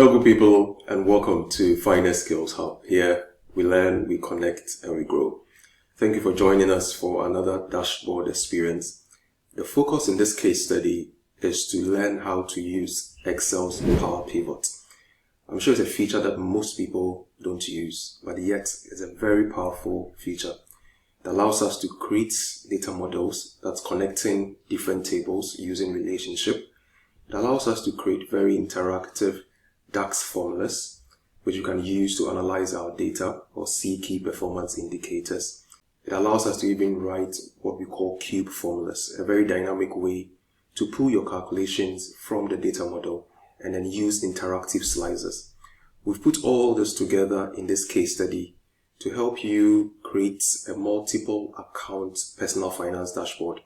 Hello good people, and welcome to Finance Skills Hub. Here we learn, we connect, and we grow. Thank you for joining us for another dashboard experience. The focus in this case study is to learn how to use Excel's Power Pivot. I'm sure it's a feature that most people don't use, but yet it's a very powerful feature that allows us to create data models that's connecting different tables using relationship. It allows us to create very interactive DAX formulas, which you can use to analyze our data or see key performance indicators. It allows us to even write what we call cube formulas, a very dynamic way to pull your calculations from the data model and then use interactive slicers. We've put all this together in this case study to help you create a multiple account personal finance dashboard.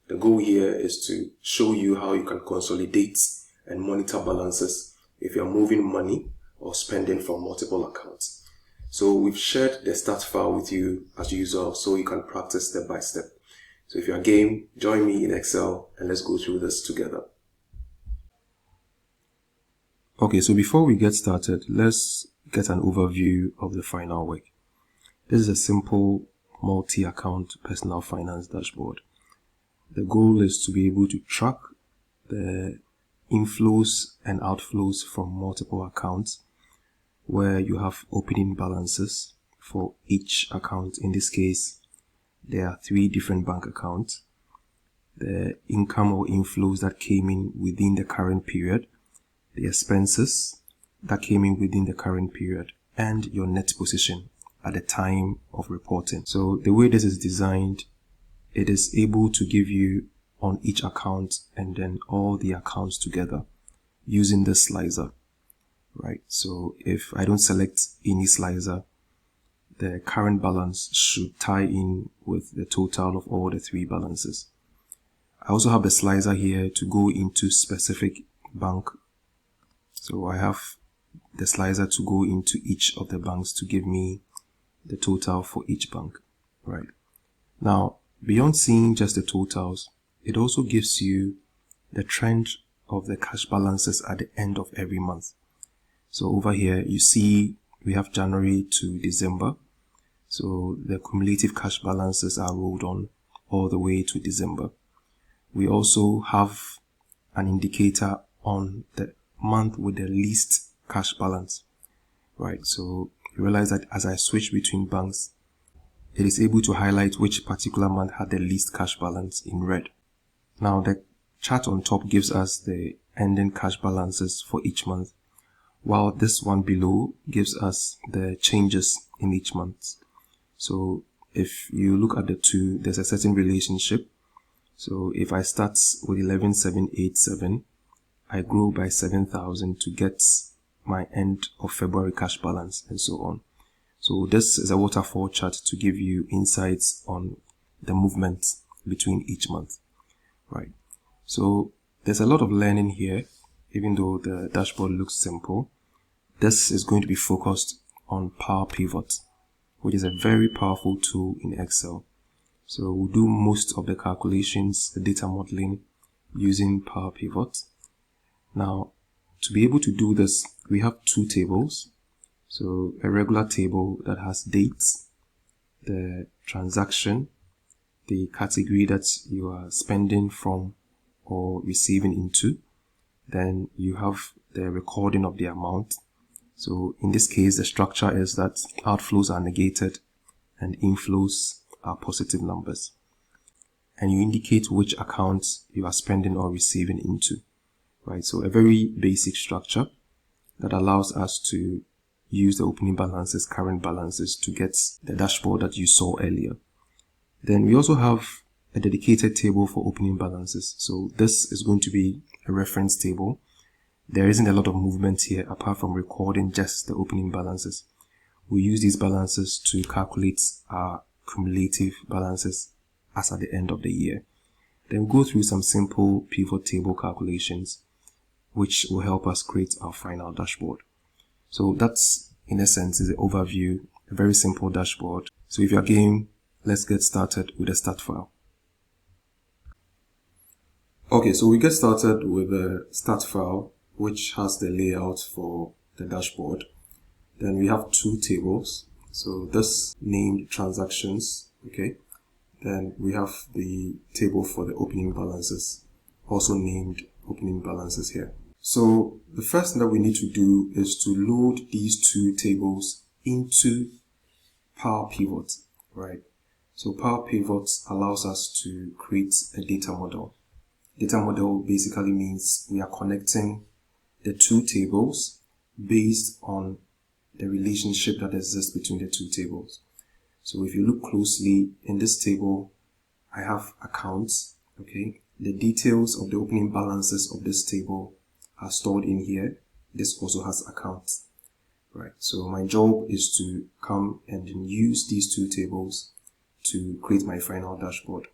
The goal here is to show you how you can consolidate and monitor balances if you're moving money or spending from multiple accounts. So we've shared the start file with you as usual so you can practice step by step. So if you're game, join me in Excel and let's go through this together. Okay, so before we get started, let's get an overview of the final work. This is a simple multi-account personal finance dashboard. The goal is to be able to track the inflows and outflows from multiple accounts where you have opening balances for each account. In this case, there are 3 different bank accounts. The income or inflows that came in within the current period, the expenses that came in within the current period, and your net position at the time of reporting. So the way this is designed, it is able to give you on each account and then all the accounts together using the slicer, right? So if I don't select any slicer, the current balance should tie in with the total of all the 3 balances. I also have the slicer here to go into specific bank. So I have the slicer to go into each of the banks to give me the total for each bank, right? Now, beyond seeing just the totals, it also gives you the trend of the cash balances at the end of every month. So over here, you see we have January to December. So the cumulative cash balances are rolled on all the way to December. We also have an indicator on the month with the least cash balance, right? So you realize that as I switch between banks, it is able to highlight which particular month had the least cash balance in red. Now the chart on top gives us the ending cash balances for each month, while this one below gives us the changes in each month. So if you look at the two, there's a certain relationship. So if I start with 11,787, I grow by 7,000 to get my end of February cash balance and so on. So this is a waterfall chart to give you insights on the movement between each month. Right. So there's a lot of learning here, even though the dashboard looks simple. This is going to be focused on Power Pivot, which is a very powerful tool in Excel. So we'll do most of the calculations, the data modeling using Power Pivot. Now, to be able to do this, we have 2 tables. So a regular table that has dates, the transaction, the category that you are spending from or receiving into. Then you have the recording of the amount. So in this case, the structure is that outflows are negated and inflows are positive numbers. And you indicate which accounts you are spending or receiving into, right? So a very basic structure that allows us to use the opening balances, current balances to get the dashboard that you saw earlier. Then we also have a dedicated table for opening balances. So this is going to be a reference table. There isn't a lot of movement here apart from recording just the opening balances. We use these balances to calculate our cumulative balances as at the end of the year. Then go through some simple pivot table calculations, which will help us create our final dashboard. So that's, in essence, is the overview, a very simple dashboard. So if you're game, let's get started with the start file. Okay, so we get started with the start file, which has the layout for the dashboard. Then we have two tables. So this named transactions, okay. Then we have the table for the opening balances, also named opening balances here. So the first thing that we need to do is to load these two tables into Power Pivot, right? So Power Pivot allows us to create a data model. Data model basically means we are connecting the two tables based on the relationship that exists between the two tables. So if you look closely in this table, I have accounts, okay? The details of the opening balances of this table are stored in here. This also has accounts, right? So my job is to come and use these two tables to create my final dashboard.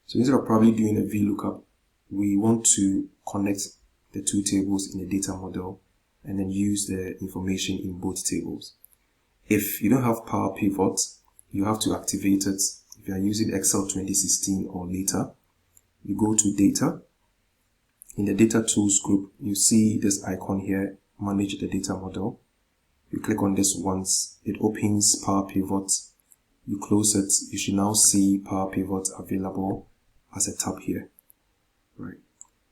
So instead of probably doing a VLOOKUP, we want to connect the two tables in the data model and then use the information in both tables. If you don't have Power Pivot, you have to activate it. If you are using Excel 2016 or later, you go to Data. In the Data Tools group, you see this icon here, Manage the Data Model. You click on this once, it opens Power Pivot. You close it, you should now see Power Pivot available as a tab here, right?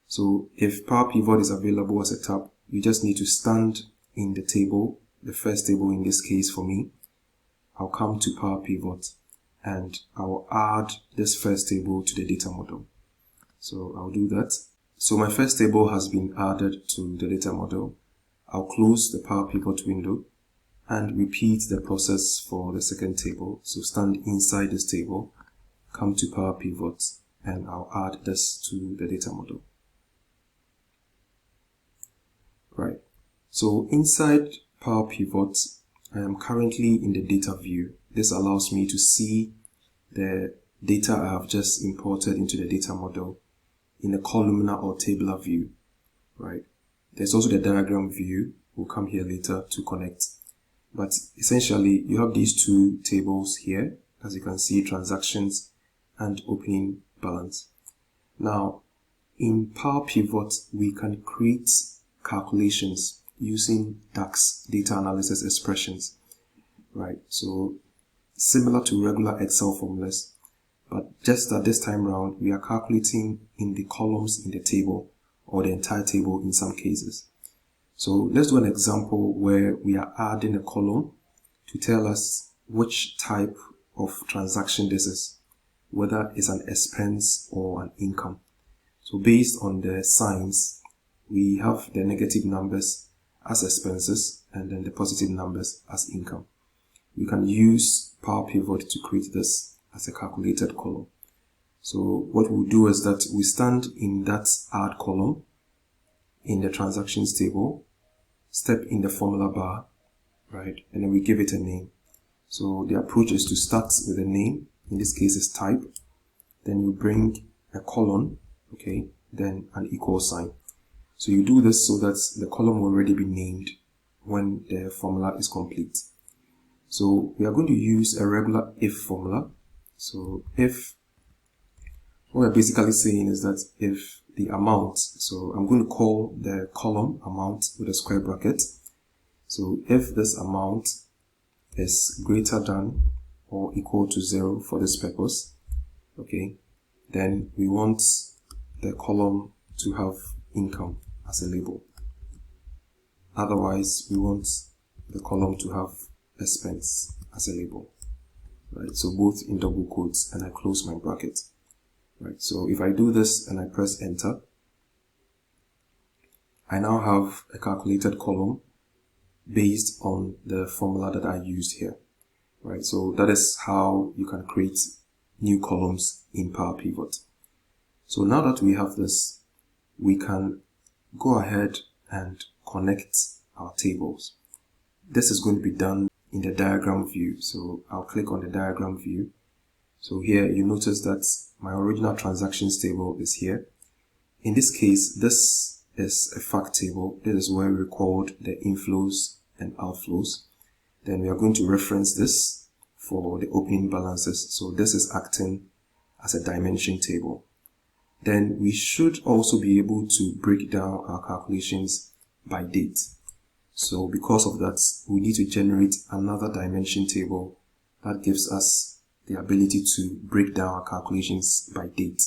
So if Power Pivot is available as a tab, you just need to stand in the table, the first table in this case for me. I'll come to Power Pivot and I'll add this first table to the data model. So I'll do that. So my first table has been added to the data model. I'll close the Power Pivot window and repeat the process for the second table. So stand inside this table, come to Power Pivot, and I'll add this to the data model. Right. So inside Power Pivot, I am currently in the data view. This allows me to see the data I have just imported into the data model in a columnar or tabular view, right? There's also the diagram view. We'll come here later to connect. But essentially, you have these two tables here, as you can see, transactions and opening balance. Now, in Power Pivot, we can create calculations using DAX, data analysis expressions, right? So similar to regular Excel formulas, but just that this time around, we are calculating in the columns in the table or the entire table in some cases. So let's do an example where we are adding a column to tell us which type of transaction this is, whether it's an expense or an income. So based on the signs, we have the negative numbers as expenses and then the positive numbers as income. You can use Power Pivot to create this as a calculated column. So what we'll do is that we stand in that add column in the transactions table, step in the formula bar, right, and then we give it a name. So the approach is to start with a name, in this case is type, then you bring a colon, okay, then an equal sign. So you do this so that the column will already be named when the formula is complete. So we are going to use a regular if formula. So if, what we're basically saying is that if the amount, so I'm going to call the column amount with a square bracket. So if this amount is greater than or equal to 0 for this purpose, okay, then we want the column to have income as a label. Otherwise, we want the column to have expense as a label, right? So both in double quotes, and I close my bracket, right? So if I do this and I press enter, I now have a calculated column based on the formula that I used here, right? So that is how you can create new columns in Power Pivot. So now that we have this, we can go ahead and connect our tables. This is going to be done in the diagram view. So I'll click on the diagram view. So here you notice that my original transactions table is here. In this case, this is a fact table. This is where we record the inflows and outflows. Then we are going to reference this for the opening balances. So this is acting as a dimension table. Then we should also be able to break down our calculations by date. So because of that, we need to generate another dimension table that gives us the ability to break down our calculations by date.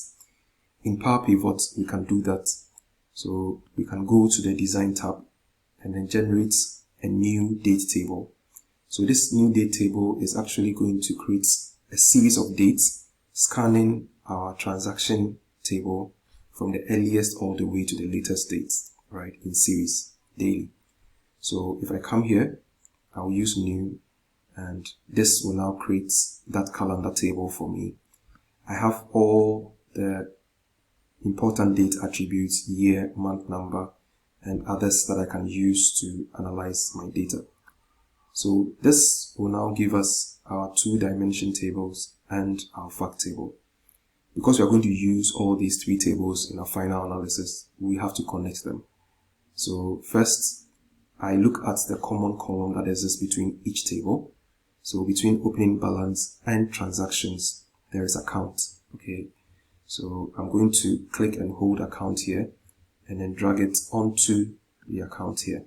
In Power Pivot, we can do that. So we can go to the Design tab and then generate a new date table. So this new date table is actually going to create a series of dates, scanning our transaction table from the earliest all the way to the latest dates, right, in series, daily. So if I come here, I'll use new, and this will now create that calendar table for me. I have all the important date attributes, year, month, number, and others that I can use to analyze my data. So this will now give us our two-dimension tables and our fact table. Because we are going to use all these three tables in our final analysis, we have to connect them. So first, I look at the common column that exists between each table. So between opening balance and transactions, there is account. Okay. So I'm going to click and hold account here and then drag it onto the account here.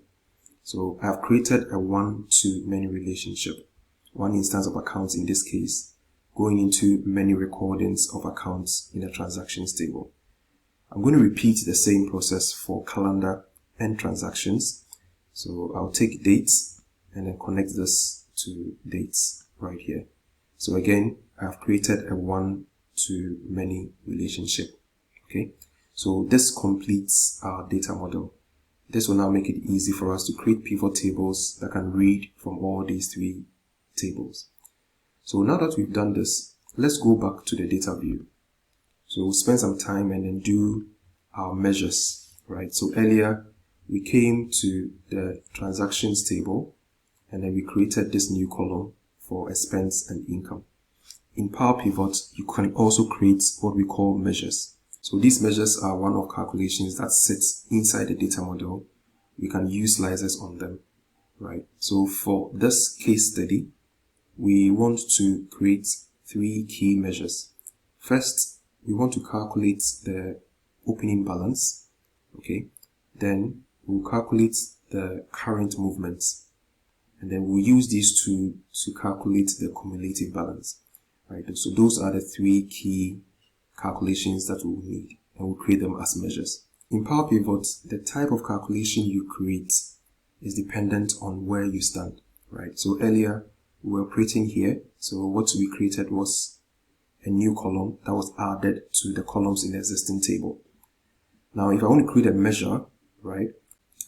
So I have created a one-to-many relationship, one instance of accounts in this case, going into many recordings of accounts in the transactions table. I'm going to repeat the same process for calendar and transactions. So I'll take dates and then connect this to dates right here. So again, I have created a one-to-many relationship. Okay, so this completes our data model. This will now make it easy for us to create pivot tables that can read from all these three tables. So now that we've done this, let's go back to the data view. So we'll spend some time and then do our measures, right? So earlier we came to the transactions table and then we created this new column for expense and income. In Power Pivot, you can also create what we call measures. So these measures are one-off calculations that sit inside the data model. We can use slices on them, right? So for this case study, we want to create three key measures. First, we want to calculate the opening balance, okay? Then we'll calculate the current movements, and then we'll use these two to calculate the cumulative balance, right? So those are the three key calculations that we will need, and we'll create them as measures. In Power Pivot, the type of calculation you create is dependent on where you stand, right? So earlier we were operating here, so what we created was a new column that was added to the columns in the existing table. Now if I want to create a measure, right,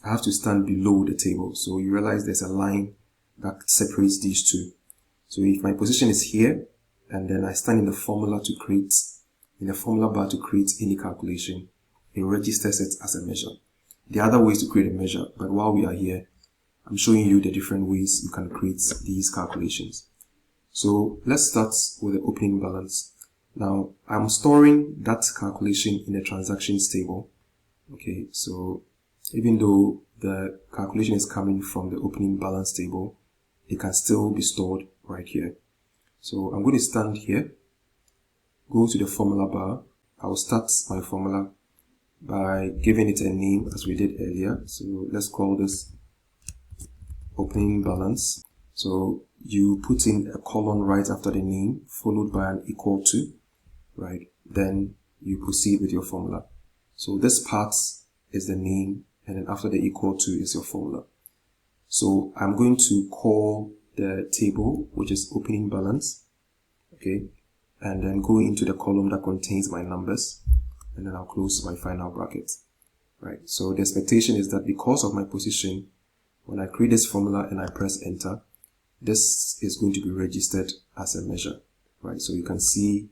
I have to stand below the table. So you realize there's a line that separates these two. So if my position is here, and then I stand in the formula to create, in the formula bar to create any calculation, it registers it as a measure. There are other ways to create a measure, but while we are here, I'm showing you the different ways you can create these calculations. So let's start with the opening balance. Now I'm storing that calculation in the transactions table. Okay, so even though the calculation is coming from the opening balance table, it can still be stored right here. So I'm going to stand here, go to the formula bar. I'll start my formula by giving it a name as we did earlier. So let's call this opening balance. So you put in a colon right after the name, followed by an equal to, right? Then you proceed with your formula. So this part is the name, and then after the equal to is your formula. So I'm going to call the table, which is opening balance, okay, and then go into the column that contains my numbers, and then I'll close my final bracket, right? So the expectation is that because of my position, when I create this formula and I press enter, this is going to be registered as a measure, right? So you can see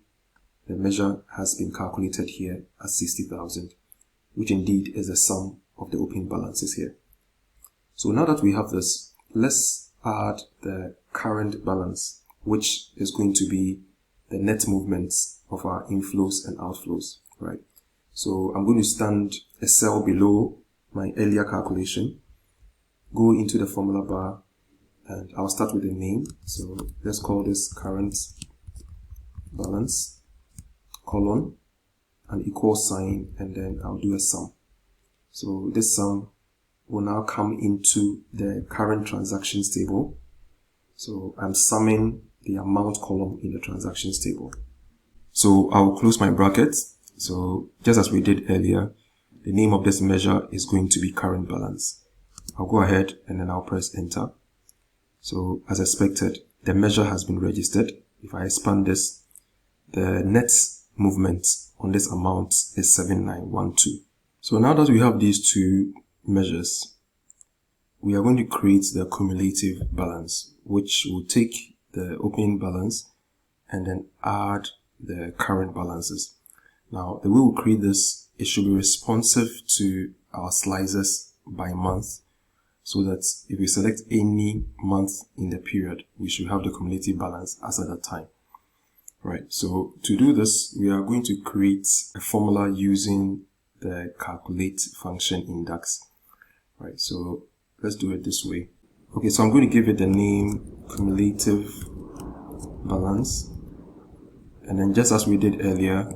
the measure has been calculated here as 60,000, which indeed is the sum of the opening balances here. So now that we have this, let's add the current balance, which is going to be the net movements of our inflows and outflows, right? So I'm going to stand a cell below my earlier calculation, go into the formula bar, and I'll start with the name. So let's call this current balance, colon, an equal sign, and then I'll do a sum. So this sum will now come into the current transactions table. So I'm summing the amount column in the transactions table. So I'll close my bracket. So just as we did earlier, the name of this measure is going to be current balance. I'll go ahead and then I'll press enter. So as expected, the measure has been registered. If I expand this, the net movement on this amount is 7912. So now that we have these two measures, we are going to create the cumulative balance, which will take the opening balance and then add the current balances. Now, the way we create this, it should be responsive to our slices by month, so that if we select any month in the period, we should have the cumulative balance as at that time. Right, so to do this, we are going to create a formula using the calculate function in DAX. Right, so let's do it this way. Okay, so I'm going to give it the name cumulative balance. And then just as we did earlier,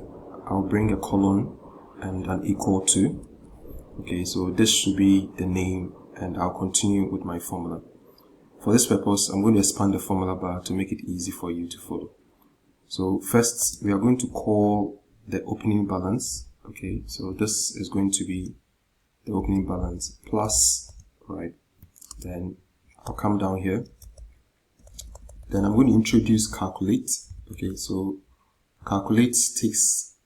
I'll bring a colon and an equal to. Okay, so this should be the name, and I'll continue with my formula. For this purpose, I'm going to expand the formula bar to make it easy for you to follow. So first, we are going to call the opening balance. Okay, so this is going to be the opening balance plus, right? Then I'll come down here. Then I'm going to introduce calculate. Okay, so calculate takes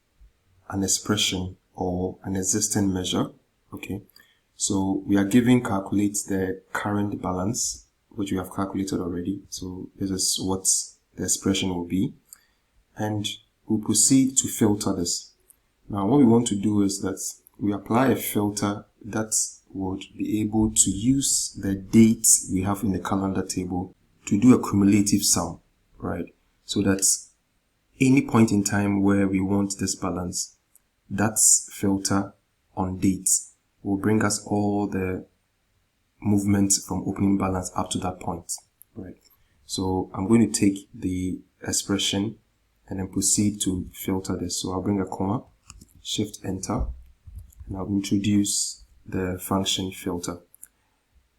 an expression or an existing measure. Okay, so we are giving calculate the current balance, which we have calculated already. So this is what the expression will be. And we'll proceed to filter this. Now what we want to do is that we apply a filter that would be able to use the date we have in the calendar table to do a cumulative sum, right? So that any point in time where we want this balance, that filter on dates will bring us all the movements from opening balance up to that point, right? So I'm going to take the expression and then proceed to filter this. So I'll bring a comma, shift enter, and I'll introduce the function filter.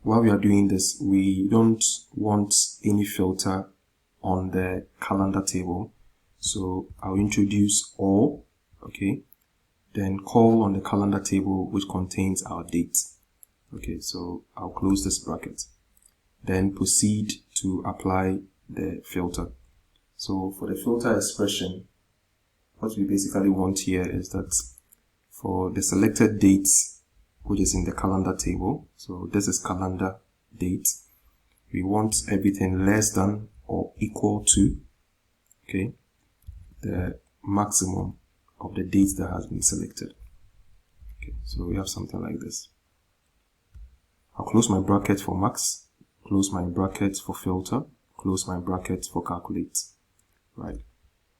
While we are doing this, we don't want any filter on the calendar table. So I'll introduce all, okay, then call on the calendar table which contains our date. Okay, so I'll close this bracket. Then proceed to apply the filter. So for the filter expression, what we basically want here is that for the selected dates, which is in the calendar table, so this is calendar date, we want everything less than or equal to, okay, the maximum of the dates that has been selected. Okay, so we have something like this. I'll close my bracket for max, close my bracket for filter, close my bracket for calculate. Right.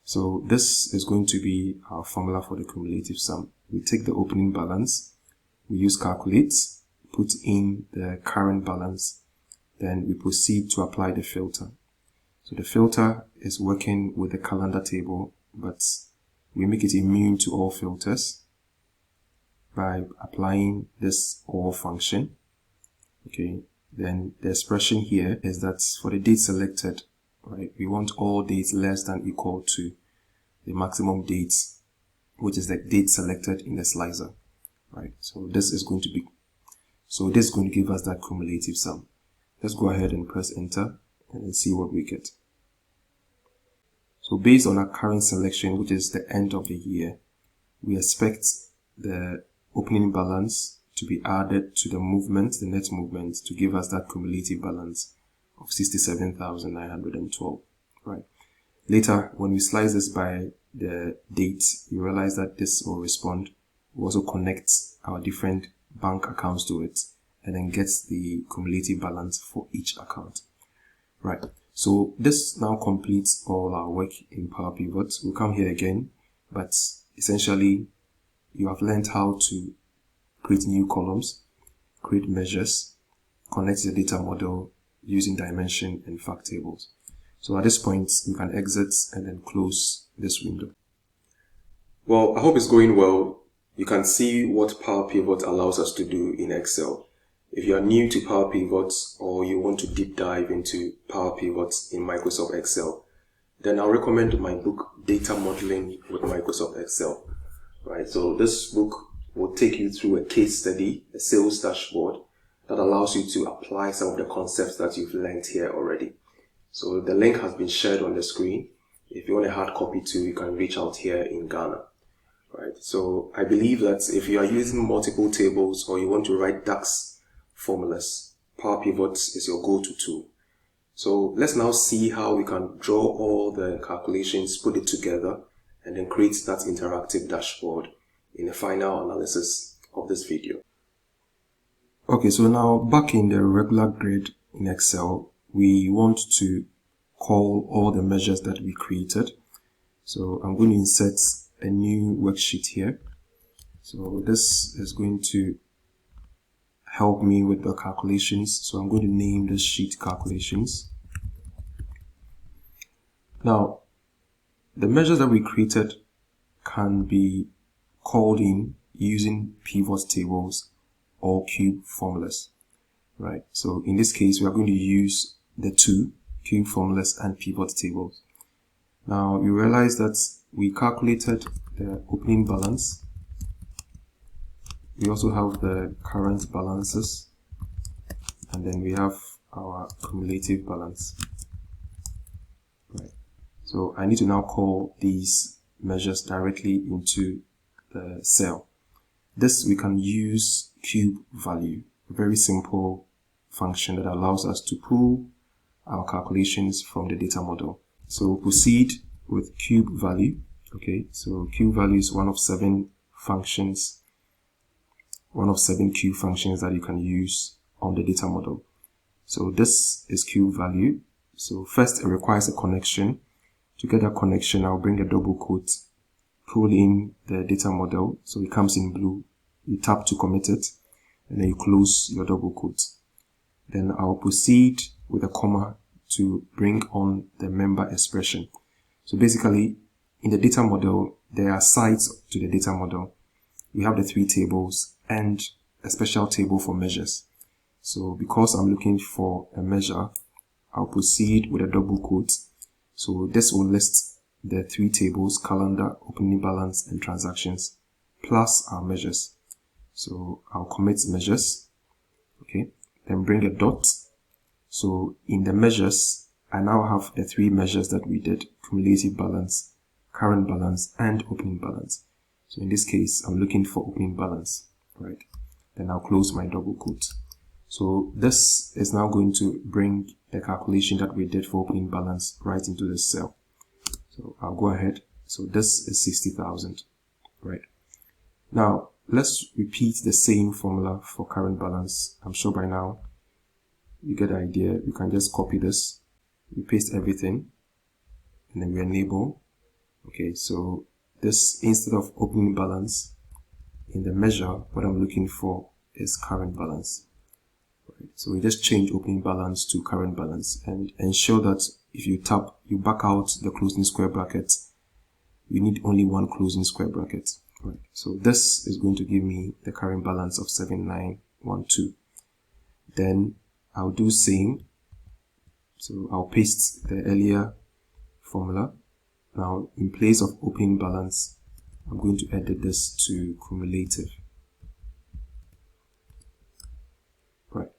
So this is going to be our formula for the cumulative sum. We take the opening balance, we use calculate, put in the current balance, then we proceed to apply the filter. So the filter is working with the calendar table, but we make it immune to all filters by applying this all function. Okay, then the expression here is that for the date selected, right, we want all dates less than equal to the maximum dates, which is the date selected in the slicer, right? So this is going to give us that cumulative sum. Let's go ahead and press enter and then see what we get. So based on our current selection, which is the end of the year, we expect the opening balance to be added to the movement, the net movement, to give us that cumulative balance of 67,912, right? Later, when we slice this by the date, you realize that this will respond. We also connect our different bank accounts to it and then get the cumulative balance for each account, right? So this now completes all our work in Power Pivot. We'll come here again, but essentially you have learned how to create new columns, create measures, connect the data model using dimension and fact tables. So at this point, you can exit and then close this window. Well, I hope it's going well. You can see what Power Pivot allows us to do in Excel. If you are new to Power Pivots or you want to deep dive into Power Pivots in Microsoft Excel, then I'll recommend my book, Data Modeling with Microsoft Excel. Right, so this book will take you through a case study, a sales dashboard that allows you to apply some of the concepts that you've learned here already. So the link has been shared on the screen. If you want a hard copy too, you can reach out here in Ghana. Right, so I believe that if you are using multiple tables or you want to write DAX formulas, Power Pivots is your go-to tool. So let's now see how we can draw all the calculations, put it together, and then create that interactive dashboard in the final analysis of this video. Okay, so now back in the regular grid in Excel, we want to call all the measures that we created. So I'm going to insert a new worksheet here. So this is going to help me with the calculations. So I'm going to name this sheet calculations. Now, the measures that we created can be called in using pivot tables or cube formulas, right? So in this case, we are going to use the two, cube formulas and pivot tables. Now, you realize that we calculated the opening balance. We also have the current balances, and then we have our cumulative balance, right? So I need to now call these measures directly into the cell. This we can use cube value, a very simple function that allows us to pull our calculations from the data model. So we'll proceed with cube value. Okay, so cube value is one of 7 functions, one of 7 cube functions that you can use on the data model. So this is cube value. So first it requires a connection. To get that connection, I'll bring a double quote, pull in the data model, so it comes in blue. You tap to commit it, and then you close your double quote. Then I'll proceed with a comma to bring on the member expression. So basically, in the data model, there are sides to the data model. We have the 3 tables and a special table for measures. So because I'm looking for a measure, I'll proceed with a double quote. So this will list the 3 tables, calendar, opening balance, and transactions, plus our measures. So I'll commit measures, okay, then bring a dot. So in the measures, I now have the 3 measures that we did: cumulative balance, current balance, and opening balance. So in this case, I'm looking for opening balance, right? Then I'll close my double quote. So this is now going to bring the calculation that we did for opening balance right into this cell. So I'll go ahead. So this is 60,000, right? Now let's repeat the same formula for current balance. I'm sure by now you get the idea. You can just copy this, we paste everything, and then we enable. Okay, so this, instead of opening balance, in the measure, what I'm looking for is current balance. Right. So we just change opening balance to current balance, and ensure that if you tap, you back out the closing square bracket. You need only one closing square bracket. Right. So this is going to give me the current balance of 7912. Then I'll do same. So I'll paste the earlier formula. Now in place of opening balance, I'm going to edit this to cumulative. Right.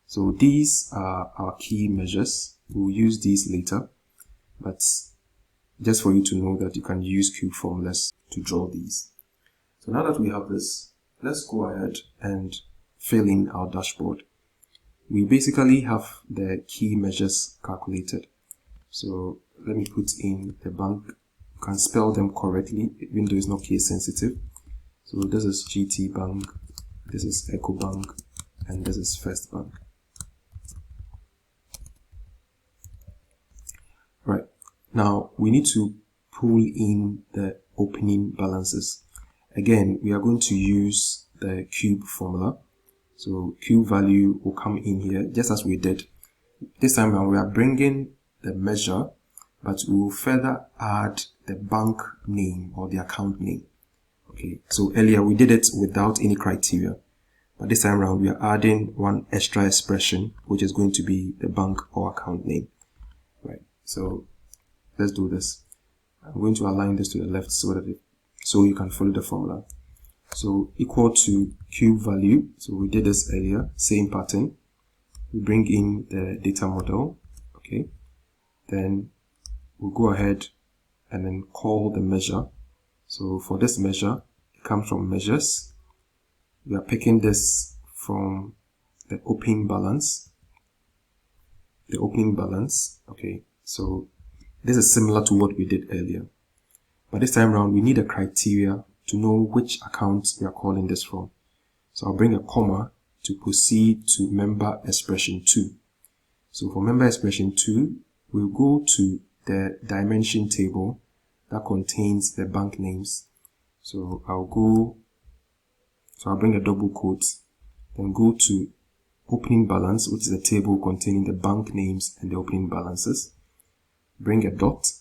So these are our key measures. We'll use these later, but just for you to know that you can use cube formulas to draw these. So now that we have this, let's go ahead and fill in our dashboard. We basically have the key measures calculated. So let me put in the bank. You can spell them correctly, even though it's not case sensitive. So this is GT Bank, this is Eco Bank, and this is First Bank. Right. Now we need to pull in the opening balances. Again, we are going to use the cube formula. So cube value will come in here just as we did. This time around we are bringing the measure, but we will further add the bank name or the account name. Okay, so earlier we did it without any criteria. But this time around, we are adding one extra expression, which is going to be the bank or account name, right? So let's do this. I'm going to align this to the left so that so you can follow the formula. So equal to cube value. So we did this earlier, same pattern. We bring in the data model, okay? Then we'll go ahead and then call the measure. So for this measure, it comes from measures. We are picking this from the opening balance. The opening balance, okay? So this is similar to what we did earlier. But this time around, we need a criteria to know which account we are calling this from. So I'll bring a comma to proceed to member expression 2. So for member expression 2, we'll go to the dimension table that contains the bank names. So I'll bring a double quote, then go to opening balance, which is a table containing the bank names and the opening balances. Bring a dot,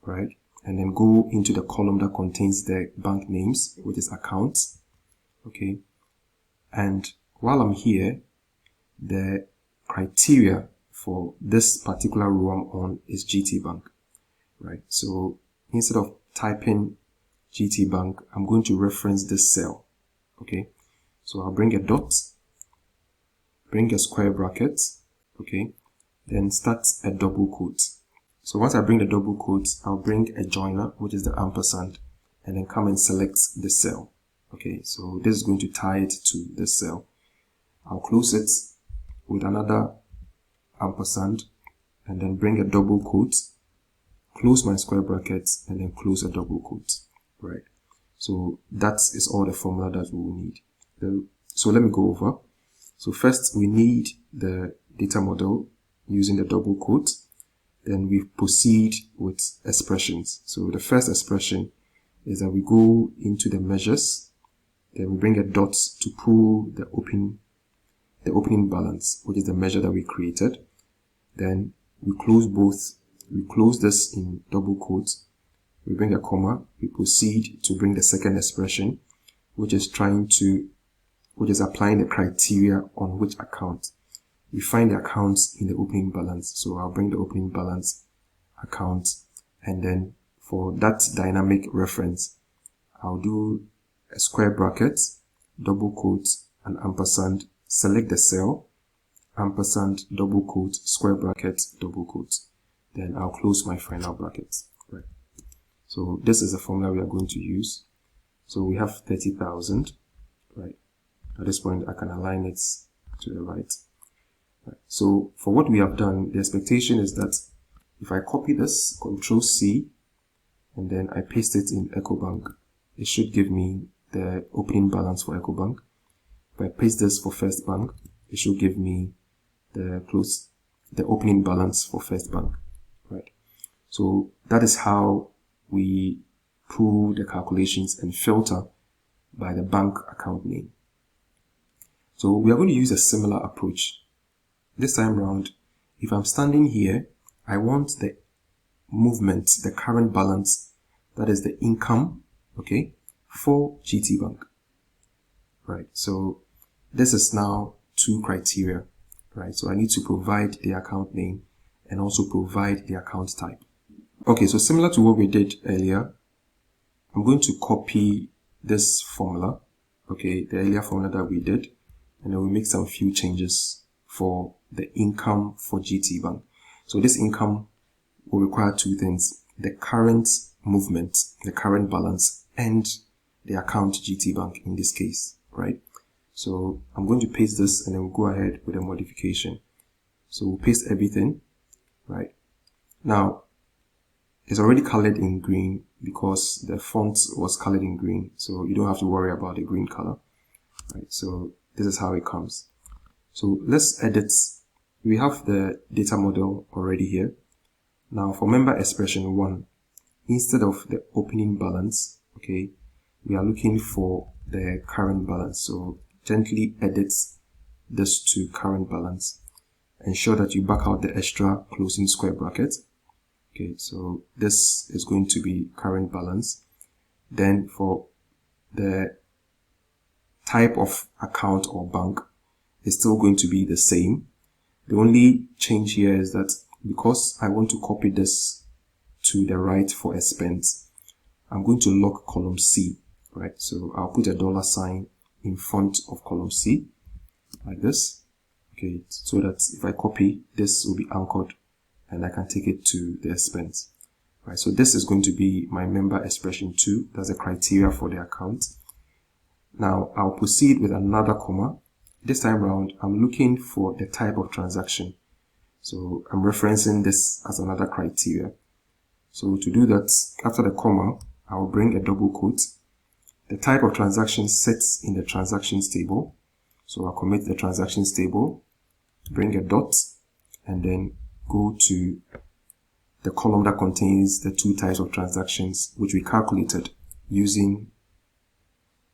right? And then go into the column that contains the bank names, which is accounts, okay? And while I'm here, the criteria for this particular row I'm on is GT Bank, right? So instead of typing GT Bank, I'm going to reference this cell, okay? So I'll bring a dot, bring a square bracket, okay? Then start a double quote. So once I bring the double quotes, I'll bring a joiner, which is the ampersand, and then come and select the cell. Okay, so this is going to tie it to this cell. I'll close it with another ampersand, and then bring a double quote, close my square brackets, and then close a double quote. Right. So that is all the formula that we will need. So let me go over. So first we need the data model using the double quote. Then we proceed with expressions. So the first expression is that we go into the measures, then we bring a dot to pull the opening balance, which is the measure that we created. Then we close both. We close this in double quotes. We bring a comma. We proceed to bring the second expression, which is applying the criteria on which account. We find the accounts in the opening balance. So I'll bring the opening balance account, and then for that dynamic reference, I'll do a square bracket, double quote, and ampersand, select the cell, ampersand, double quote, square bracket, double quote. Then I'll close my final bracket. Right. So this is the formula we are going to use. So we have 30,000. Right. At this point, I can align it to the right. Right. So for what we have done, the expectation is that if I copy this, Control C, and then I paste it in EcoBank, it should give me the opening balance for EcoBank. If I paste this for First Bank, it should give me the opening balance for First Bank. Right. So that is how we pull the calculations and filter by the bank account name. So we are going to use a similar approach. This time around, if I'm standing here, I want the movement, the current balance, that is the income, okay, for GT Bank. Right. So this is now two criteria, right? So I need to provide the account name and also provide the account type. Okay, so similar to what we did earlier, I'm going to copy this formula, okay, the earlier formula that we did, and then we make some few changes for the income for GT Bank. So this income will require two things: the current movement, the current balance, and the account GT Bank in this case, right? So I'm going to paste this and then we'll go ahead with a modification. So we'll paste everything, right? Now, it's already colored in green because the font was colored in green. So you don't have to worry about the green color, right? So this is how it comes. So let's edit. We have the data model already here. Now for member expression 1, instead of the opening balance, okay, we are looking for the current balance. So gently edit this to current balance. Ensure that you back out the extra closing square bracket. Okay, so this is going to be current balance. Then for the type of account or bank is still going to be the same. The only change here is that because I want to copy this to the right for expense, I'm going to lock column C, right? So I'll put a $sign in front of column C like this, okay, so that if I copy, this will be anchored and I can take it to the expense, right? So this is going to be my member expression 2. That's the criteria for the account. Now I'll proceed with another comma. This time around, I'm looking for the type of transaction. So I'm referencing this as another criteria. So to do that, after the comma, I'll bring a double quote. The type of transaction sits in the transactions table. So I'll commit the transactions table, bring a dot, and then go to the column that contains the 2 types of transactions which we calculated using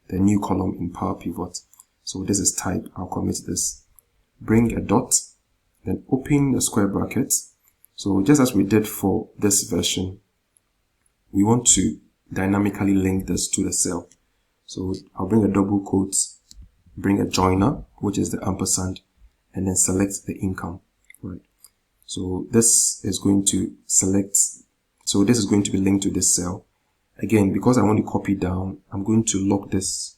the new column in Power Pivot. So this is type. I'll commit this. Bring a dot, then open the square bracket. So just as we did for this version, we want to dynamically link this to the cell. So I'll bring a double quote, bring a joiner, which is the ampersand, and then select the income, right? So this is going to select, so this is going to be linked to this cell. Again, because I want to copy down, I'm going to lock this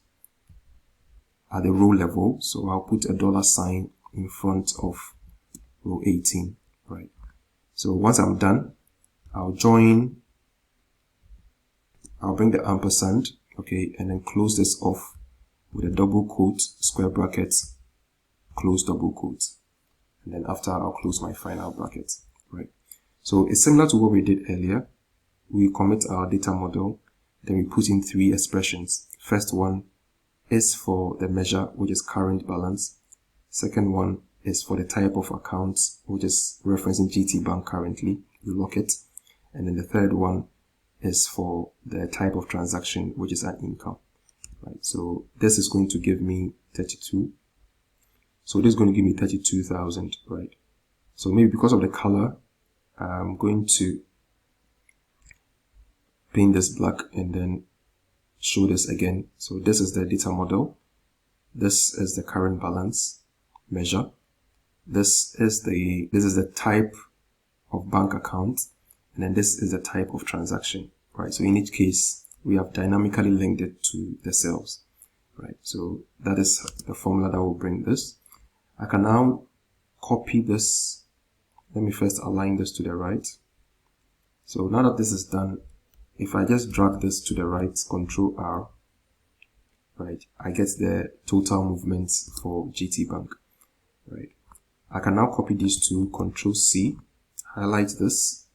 at the row level. So I'll put a $sign in front of row 18, right? So once I'm done, I'll join, I'll bring the ampersand, okay, and then close this off with a double quote, square bracket, close double quote. And then after, I'll close my final bracket, right? So it's similar to what we did earlier. We commit our data model, then we put in 3 expressions. First one is for the measure, which is current balance. Second one is for the type of account, which is referencing GT Bank currently. We lock it. And then the third one is for the type of transaction, which is an income, right? So this is going to give me 32. So this is going to give me 32,000, right? So maybe because of the color, I'm going to paint this black and then show this again. So this is the data model. This is the current balance measure. This is the type of bank account, and then this is the type of transaction, right? So in each case, we have dynamically linked it to the cells, right? So that is the formula that will bring this. I can now copy this. Let me first align this to the right. So now that this is done, if I just drag this to the right, Control R, right, I get the total movements for GT Bank, right? I can now copy these two, Control C, highlight this,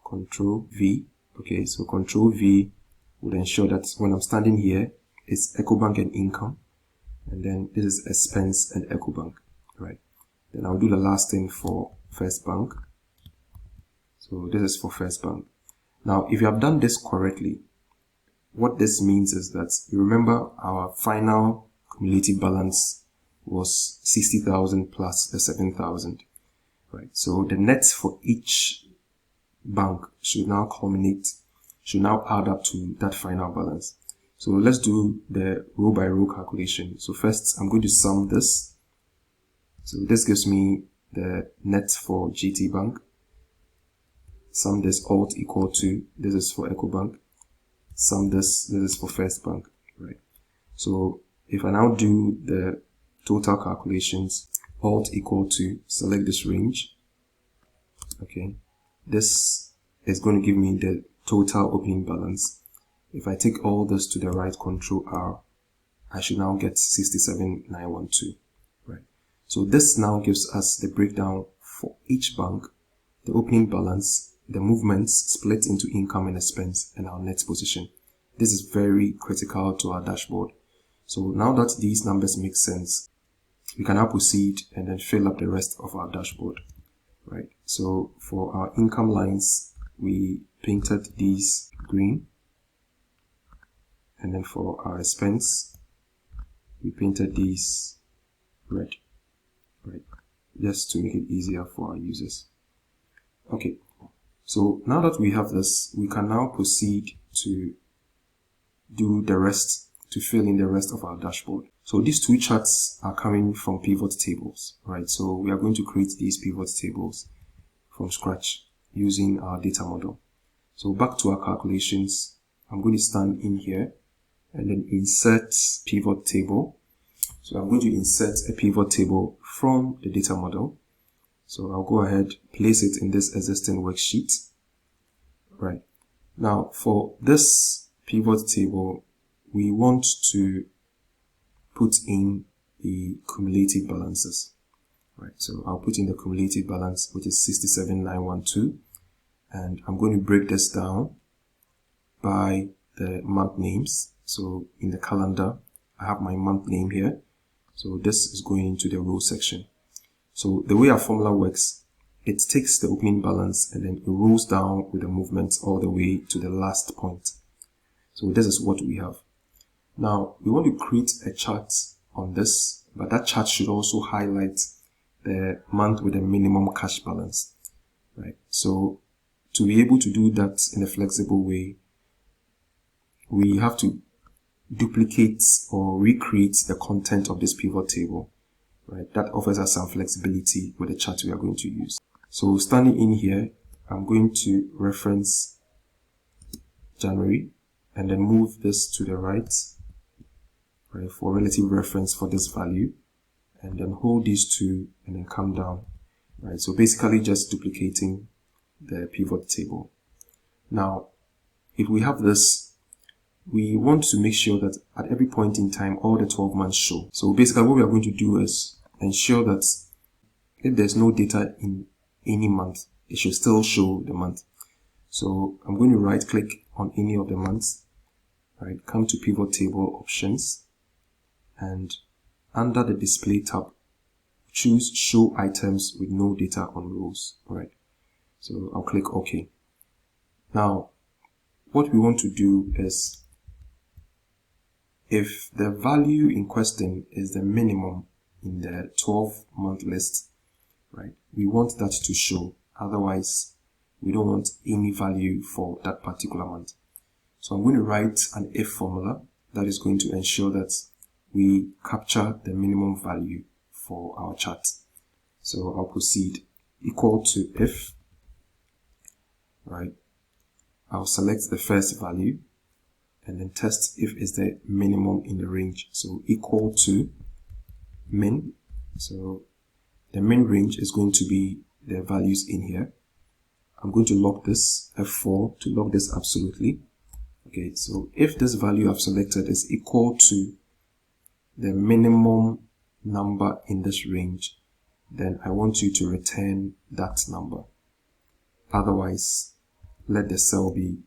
Control V. Okay, so Control V would ensure that when I'm standing here, it's EcoBank and income, and then this is expense and EcoBank, right? Then I'll do the last thing for First Bank. So this is for First Bank. Now, if you have done this correctly, what this means is that you remember our final cumulative balance was 60,000 plus the 7,000, right? So the net for each bank should now add up to that final balance. So let's do the row by row calculation. So first, I'm going to sum this. So this gives me the net for GT Bank. Sum this alt equal to, this is for EcoBank. Sum this is for First Bank, right? So if I now do the total calculations, alt equal to, select this range, okay, this is going to give me the total opening balance. If I take all this to the right, Control R, I should now get 67,912, right? So this now gives us the breakdown for each bank, the opening balance, the movements split into income and expense, and our net position. This is very critical to our dashboard. So now that these numbers make sense, we can now proceed and then fill up the rest of our dashboard, right? So for our income lines, we painted these green, and then for our expense, we painted these red, right? Just to make it easier for our users. Okay, so now that we have this, we can now proceed to do the rest to fill in the rest of our dashboard. So these two charts are coming from pivot tables, right? So we are going to create these pivot tables from scratch using our data model. So back to our calculations, I'm going to stand in here and then insert pivot table. So I'm going to insert a pivot table from the data model. So I'll go ahead, place it in this existing worksheet. Right. Now for this pivot table, we want to put in the cumulative balances. Right. So I'll put in the cumulative balance, which is 67,912. And I'm going to break this down by the month names. So in the calendar, I have my month name here. So this is going into the row section. So the way our formula works, it takes the opening balance and then it rolls down with the movement all the way to the last point. So this is what we have. Now we want to create a chart on this, but that chart should also highlight the month with the minimum cash balance, right? So to be able to do that in a flexible way, we have to duplicate or recreate the content of this pivot table, right? That offers us some flexibility with the chart we are going to use. So standing in here, I'm going to reference January and then move this to the right, right, for relative reference for this value, and then hold these two and then come down, right? So basically just duplicating the pivot table. Now, if we have this, we want to make sure that at every point in time, all the 12 months show. So basically what we are going to do is ensure that if there's no data in any month, it should still show the month. So I'm going to right click on any of the months, right? Come to pivot table options, and under the display tab, choose show items with no data on rows, right? So I'll click OK. Now, what we want to do is, if the value in question is the minimum in the 12-month list, right, we want that to show. Otherwise, we don't want any value for that particular month. So I'm going to write an if formula that is going to ensure that we capture the minimum value for our chart. So I'll proceed. Equal to if, right, I'll select the first value and then test if it's the minimum in the range. So equal to min. So the min range is going to be the values in here. I'm going to lock this F4 to lock this absolutely. Okay, so if this value I've selected is equal to the minimum number in this range, then I want you to return that number. Otherwise, let the cell be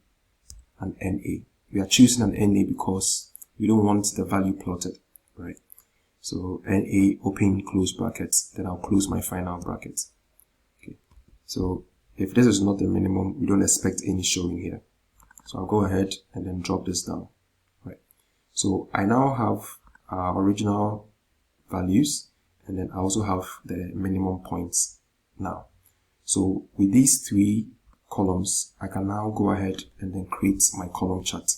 an NA. We are choosing an NA because we don't want the value plotted, right? So NA, open, close brackets, then I'll close my final bracket. Okay. So if this is not the minimum, we don't expect any showing here. So I'll go ahead and then drop this down, right? So I now have our original values, and then I also have the minimum points now. So with these three columns, I can now go ahead and then create my column chart.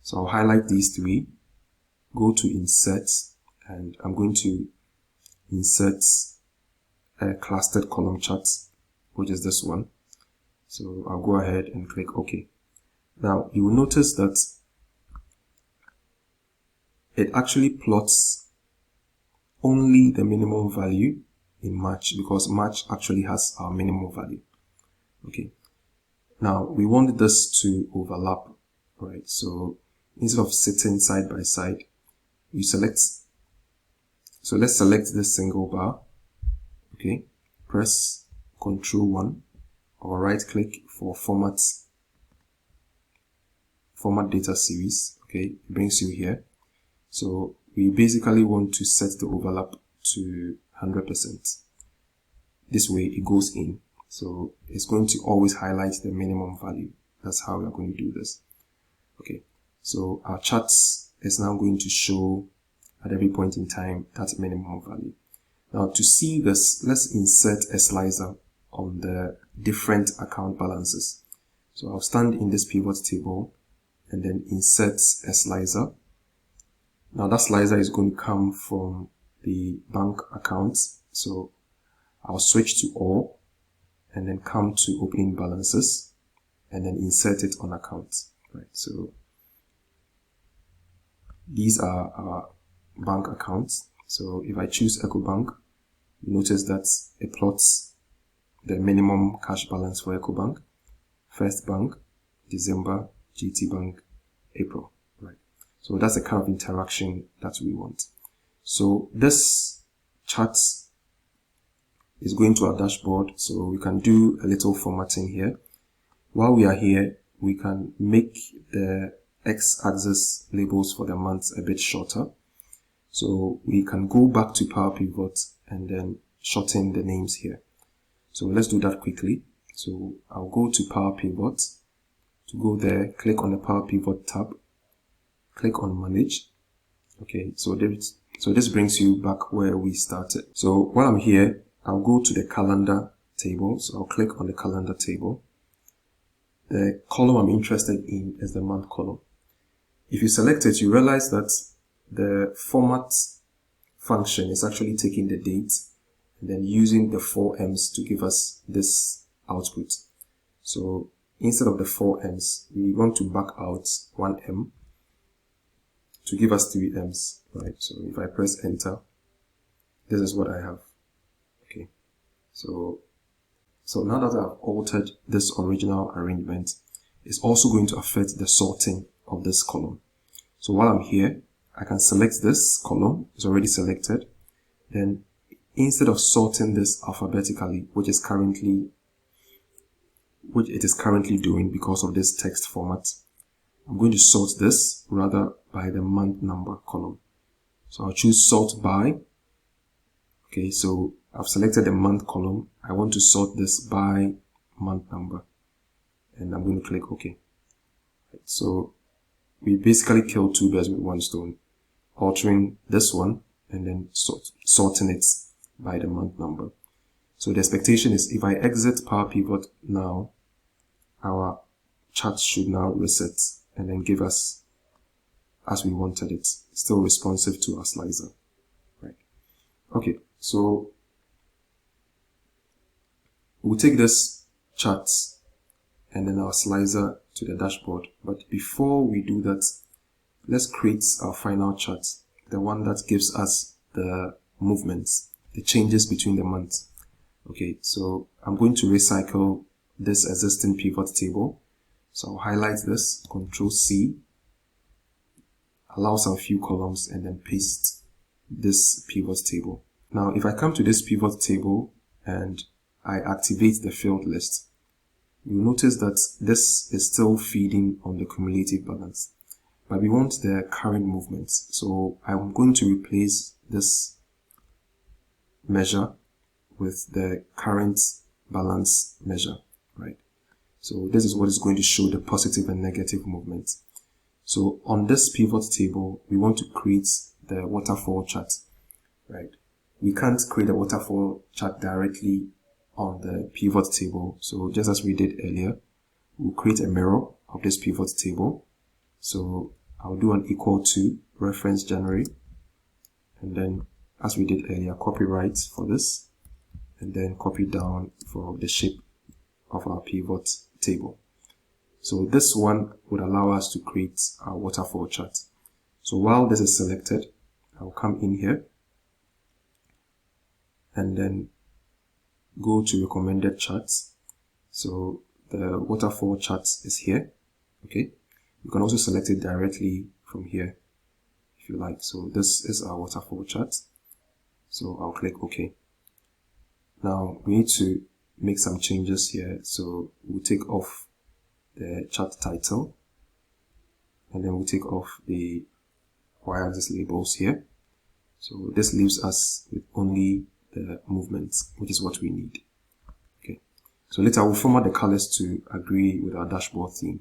So I'll highlight these three, go to insert, and I'm going to insert a clustered column chart, which is this one. So I'll go ahead and click OK. Now you will notice that it actually plots only the minimum value in March, because March actually has our minimum value. Okay. Now we want this to overlap, right? So instead of sitting side by side, you select. So let's select this single bar. Okay. Press Ctrl 1 or right click for format data series. Okay. It brings you here. So we basically want to set the overlap to 100%. This way it goes in. So it's going to always highlight the minimum value. That's how we are going to do this. Okay. So our charts is now going to show at every point in time that minimum value. Now to see this, let's insert a slicer on the different account balances. So I'll stand in this pivot table and then insert a slicer. Now that slicer is going to come from the bank account. So I'll switch to all and then come to opening balances and then insert it on account. Right. So these are our bank accounts. So if I choose EcoBank, you notice that it plots the minimum cash balance for EcoBank, First Bank, December, GT Bank, April. Right. So that's the kind of interaction that we want. So this chart is going to our dashboard. So we can do a little formatting here. While we are here, we can make the x-axis labels for the months a bit shorter. So we can go back to Power Pivot and then shorten the names here. So let's do that quickly. So I'll go to Power Pivot. To go there, click on the Power Pivot tab, click on Manage. Okay, so this brings you back where we started. So while I'm here, I'll go to the calendar table. So I'll click on the calendar table. The column I'm interested in is the month column. If you select it, you realize that the format function is actually taking the date and then using the 4Ms to give us this output. So instead of the 4Ms, we want to back out 1M to give us 3Ms, right? So if I press enter, this is what I have. Okay. So now that I've altered this original arrangement, it's also going to affect the sorting of this column. So while I'm here, I can select this column. It's already selected. Then instead of sorting this alphabetically, which it is currently doing because of this text format, I'm going to sort this rather by the month number column. So I'll choose sort by. Okay, so I've selected the month column. I want to sort this by month number. And I'm going to click OK. Right, so we basically killed two birds with one stone, altering this one and then sorting it by the month number. So the expectation is if I exit Power Pivot now, our chart should now reset and then give us as we wanted it, still responsive to our slicer. Right. Okay, so we'll take this chart and then our slicer to the dashboard. But before we do that, let's create our final chart, the one that gives us the movements, the changes between the months. Okay, so I'm going to recycle this existing pivot table. So I'll highlight this, Control C, allow some few columns and then paste this pivot table. Now, if I come to this pivot table and I activate the field list, you'll notice that this is still feeding on the cumulative balance, but we want the current movements. So I'm going to replace this measure with the current balance measure, right? So this is what is going to show the positive and negative movements. So on this pivot table, we want to create the waterfall chart, right? We can't create a waterfall chart directly on the pivot table. So just as we did earlier, we'll create a mirror of this pivot table. So I'll do an equal to reference January, and then as we did earlier, copy right for this, and then copy down for the shape of our pivot table. So this one would allow us to create our waterfall chart. So while this is selected, I'll come in here and then go to recommended charts. So the waterfall chart is here. Okay, you can also select it directly from here if you like. So this is our waterfall chart. So I'll click OK. Now we need to make some changes here. So we'll take off the chart title and then we'll take off the y-axis labels here. So this leaves us with only the movements, which is what we need. Okay. So later we'll format the colors to agree with our dashboard theme.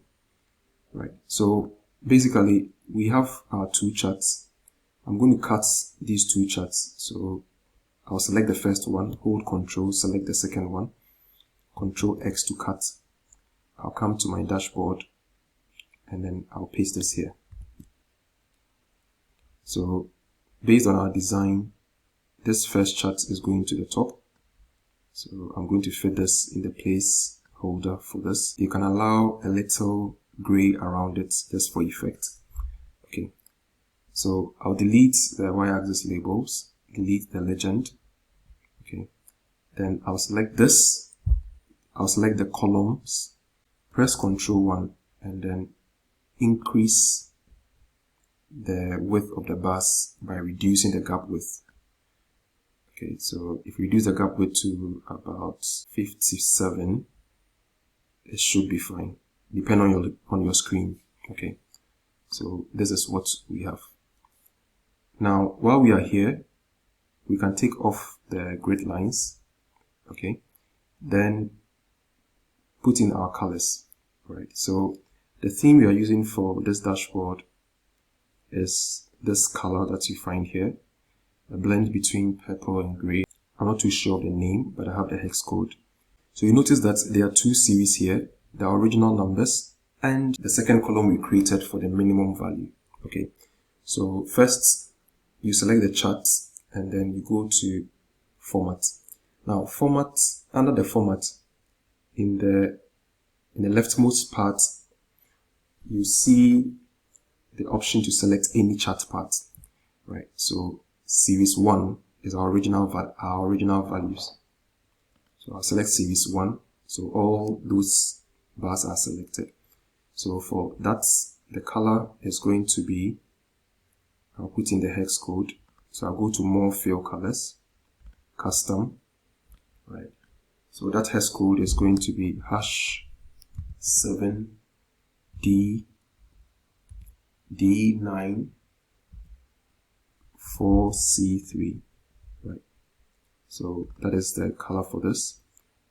Right. So basically we have our two charts. I'm going to cut these two charts. So I'll select the first one, hold Control, select the second one, Control X to cut. I'll come to my dashboard and then I'll paste this here. So based on our design, this first chart is going to the top. So I'm going to fit this in the place holder for this. You can allow a little gray around it just for effect. Okay. So I'll delete the y-axis labels, delete the legend. Okay. Then I'll select this. I'll select the columns, press Ctrl 1, and then increase the width of the bars by reducing the gap width. Okay, so if we reduce the gap width to about 57, it should be fine, depending on your screen. Okay, so this is what we have. Now, while we are here, we can take off the grid lines. Okay, then put in our colors. Right, so the theme we are using for this dashboard is this color that you find here, a blend between purple and gray. I'm not too sure of the name, but I have the hex code. So you notice that there are two series here, the original numbers and the second column we created for the minimum value. Okay, so first you select the chart and then you go to format. Now format, under the format, in the leftmost part, you see the option to select any chart part. Right, so series 1 is our original values. So I'll select series 1. So all those bars are selected. So for that, the color is going to be, I'll put in the hex code. So I'll go to more fill colors, custom. Right. So that hex code is going to be #7D D9 4C3. Right. So that is the color for this.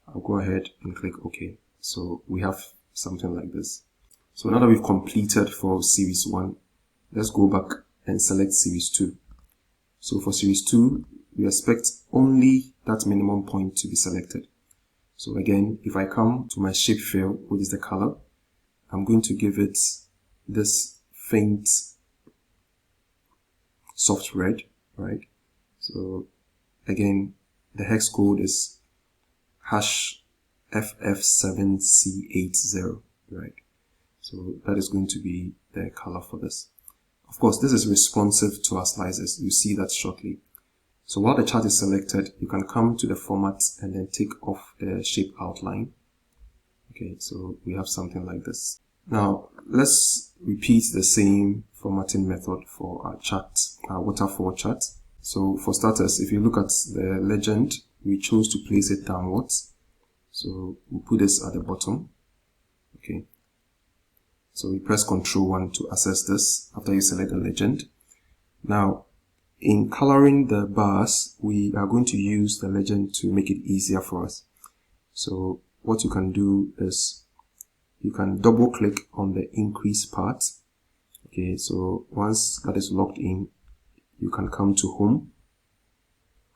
I'll go ahead and click OK. So we have something like this. So now that we've completed for series 1, let's go back and select series 2. So for series 2, we expect only that minimum point to be selected. So again, if I come to my shape fill, which is the color, I'm going to give it this faint soft red, right? So again, the hex code is #FF7C80, right? So that is going to be the color for this. Of course, this is responsive to our slices. You see that shortly. So while the chart is selected, you can come to the format and then take off the shape outline. Okay, so we have something like this. Now, let's repeat the same formatting method for our chart, our waterfall chart. So for starters, if you look at the legend, we chose to place it downwards. So we put this at the bottom. Okay. So we press Ctrl 1 to access this after you select the legend. Now, in coloring the bars, we are going to use the legend to make it easier for us. So what you can do is you can double click on the increase part. Okay, so once that is locked in, you can come to home,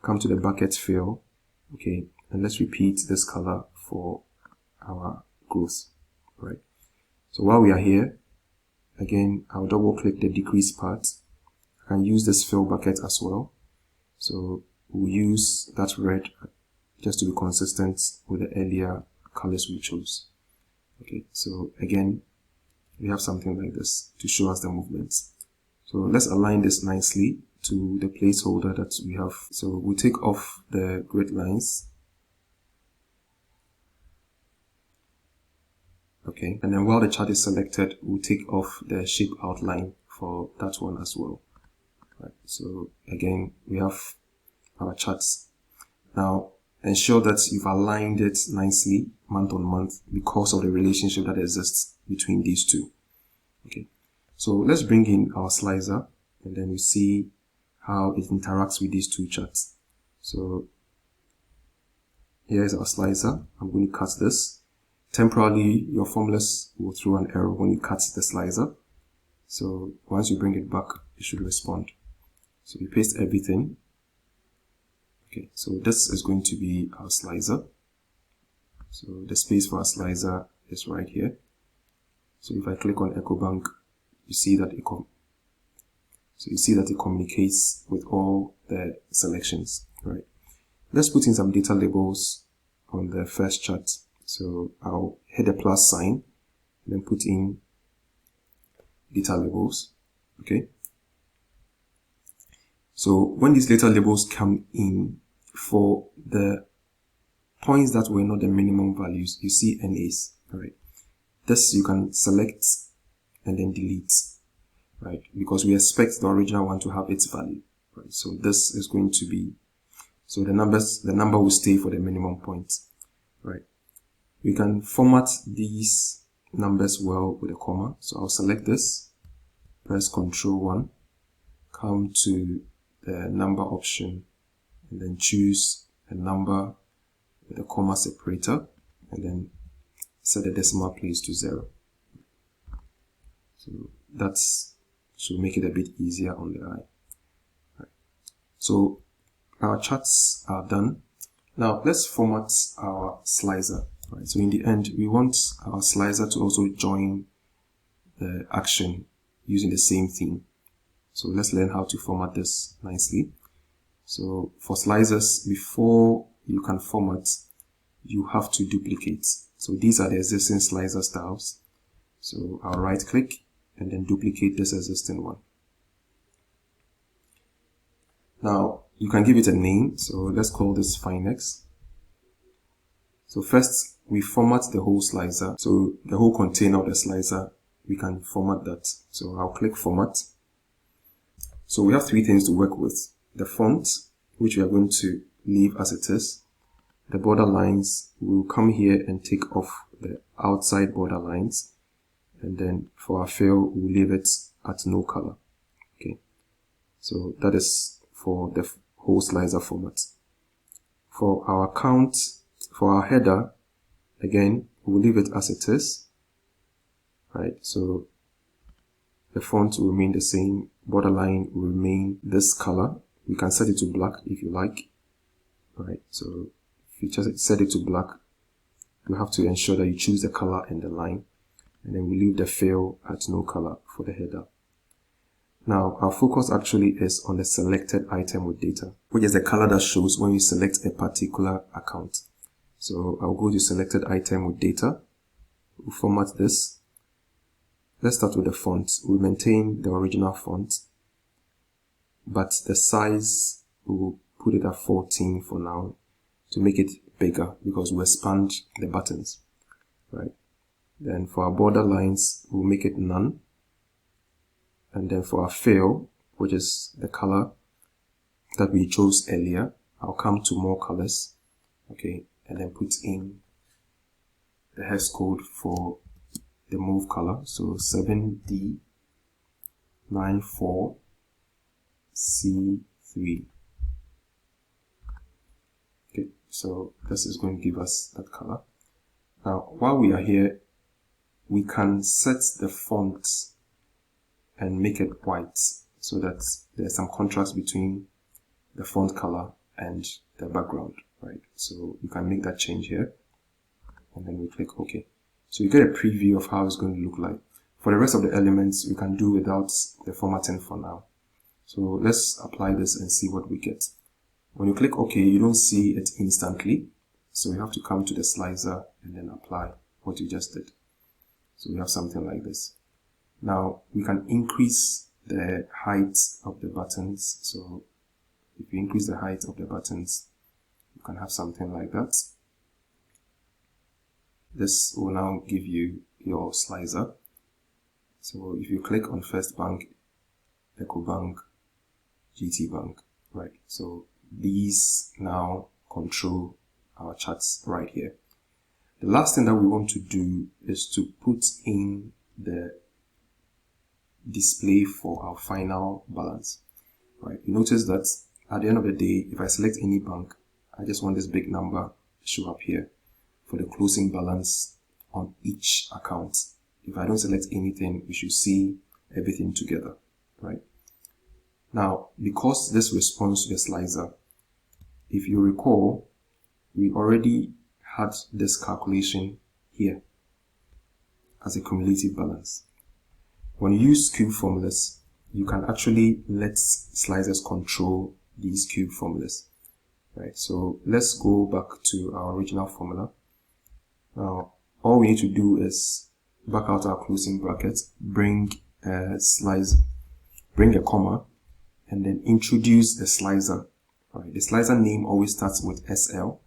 come to the bucket fill. Okay, and let's repeat this color for our growth, right? So while we are here, again, I'll double click the decrease part. I can use this fill bucket as well. So we'll use that red just to be consistent with the earlier colors we chose. Okay, so again, we have something like this to show us the movements. So let's align this nicely to the placeholder that we have. So we'll take off the grid lines. Okay, and then while the chart is selected, we'll take off the shape outline for that one as well. Right, so again, we have our charts. Now, ensure that you've aligned it nicely month on month because of the relationship that exists between these two. Okay, so let's bring in our slicer and then we see how it interacts with these two charts. So here's our slicer. I'm going to cut this. Temporarily, your formulas will throw an error when you cut the slicer. So once you bring it back, it should respond. So we paste everything. Okay, so this is going to be our slicer. So the space for our slicer is right here. So if I click on EcoBank, you see that it communicates with all the selections, right? Let's put in some data labels on the first chart. So I'll hit the plus sign, then put in data labels. Okay. So when these data labels come in, for the points that were not the minimum values, you see NAs, right? This you can select and then delete, right? Because we expect the original one to have its value, right? So this is going to be, so the number will stay for the minimum point, right? We can format these numbers well with a comma. So I'll select this, press Ctrl 1, come to the number option, and then choose a number with a comma separator, and then set the decimal place to 0. So that's should make it a bit easier on the eye. Right. So our charts are done. Now let's format our slicer. Right. So in the end, we want our slicer to also join the action using the same theme. So let's learn how to format this nicely. So for slicers, before you can format, you have to duplicate. So these are the existing slicer styles. So I'll right click and then duplicate this existing one. Now you can give it a name. So let's call this Finex. So first we format the whole slicer. So the whole container of the slicer, we can format that. So I'll click format. So we have three things to work with. The font, which we are going to leave as it is. The border lines, we'll come here and take off the outside border lines. And then for our fill, we'll leave it at no color. Okay. So that is for the whole slicer format. For our count, for our header, again, we'll leave it as it is. Right. So the font will remain the same. Borderline will remain this color. We can set it to black if you like. Right. So if you just set it to black, you have to ensure that you choose the color and the line. And then we leave the fill at no color for the header. Now, our focus actually is on the selected item with data, which is the color that shows when you select a particular account. So I'll go to selected item with data. We'll format this. Let's start with the font. We'll maintain the original font, but the size, we'll put it at 14 for now to make it bigger because we'll expand the buttons, right? Then for our border lines, we'll make it none. And then for our fill, which is the color that we chose earlier, I'll come to more colors, okay, and then put in the hex code for the move color. So 7D94C3. Okay, so this is going to give us that color. Now, while we are here, we can set the font and make it white so that there's some contrast between the font color and the background, right? So you can make that change here, and then we click OK. So you get a preview of how it's going to look like. For the rest of the elements, we can do without the formatting for now. So let's apply this and see what we get. When you click OK, you don't see it instantly. So you have to come to the slicer and then apply what you just did. So we have something like this. Now we can increase the height of the buttons. So if you increase the height of the buttons, you can have something like that. This will now give you your slicer. So if you click on First Bank, EcoBank, GT Bank, right? So these now control our charts right here. The last thing that we want to do is to put in the display for our final balance, right? You notice that at the end of the day, if I select any bank, I just want this big number to show up here for the closing balance on each account. If I don't select anything, we should see everything together, right? Now, because this responds to the slicer, if you recall, we already had this calculation here. as a cumulative balance. When you use cube formulas, you can actually let slicers control these cube formulas. Right, so let's go back to our original formula. Now, all we need to do is back out our closing bracket, bring a comma, and then introduce the slicer. Right, the slicer name always starts with SL.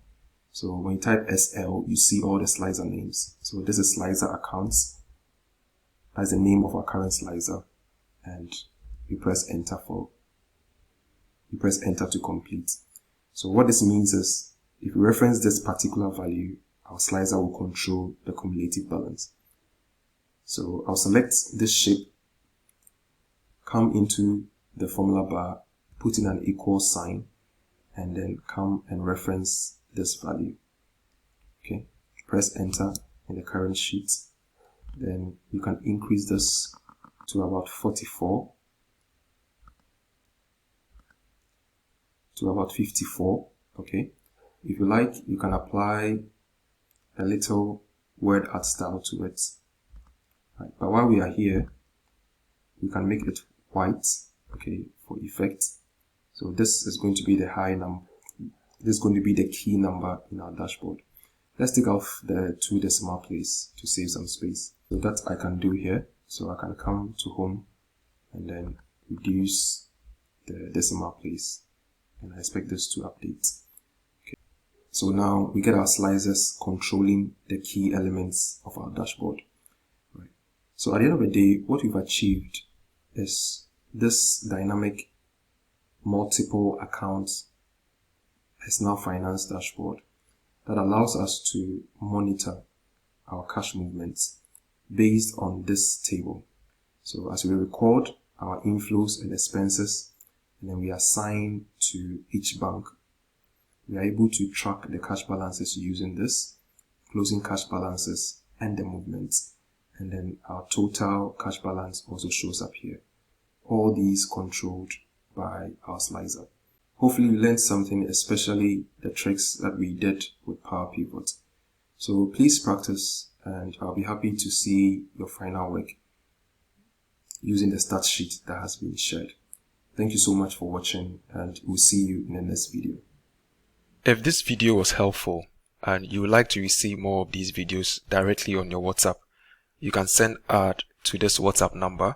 So when you type SL, you see all the slicer names. So this is slicer accounts. That's the name of our current slicer, and you press enter to complete. So what this means is, if we reference this particular value, our slicer will control the cumulative balance. So I'll select this shape, come into the formula bar, put in an equal sign, and then come and reference this value. Okay, press enter in the current sheet. Then you can increase this to about 44, to about 54. Okay, if you like, you can apply a little word art style to it. Right, but while we are here, we can make it white, okay, for effect. So this is going to be the high number. This is going to be the key number in our dashboard. Let's take off the 2 decimal place to save some space. So that I can do here. So I can come to home and then reduce the decimal place. And I expect this to update. Okay. So now we get our slicers controlling the key elements of our dashboard. Right. So at the end of the day, what we've achieved is this dynamic multiple accounts personal finance dashboard that allows us to monitor our cash movements based on this table. So as we record our inflows and expenses, and then we assign to each bank, we are able to track the cash balances using this, closing cash balances and the movements. And then our total cash balance also shows up here. All these controlled by our slicer. Hopefully you learned something, especially the tricks that we did with Power Pivot. So please practice, and I'll be happy to see your final work using the stat sheet that has been shared. Thank you so much for watching, and we'll see you in the next video. If this video was helpful and you would like to receive more of these videos directly on your WhatsApp, you can send ad to this WhatsApp number.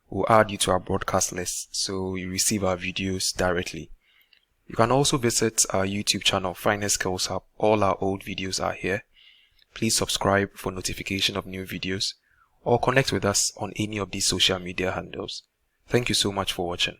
We'll add you to our broadcast list so you receive our videos directly. You can also visit our YouTube channel, Finance Skills Hub. All our old videos are here. Please subscribe for notification of new videos, or connect with us on any of these social media handles. Thank you so much for watching.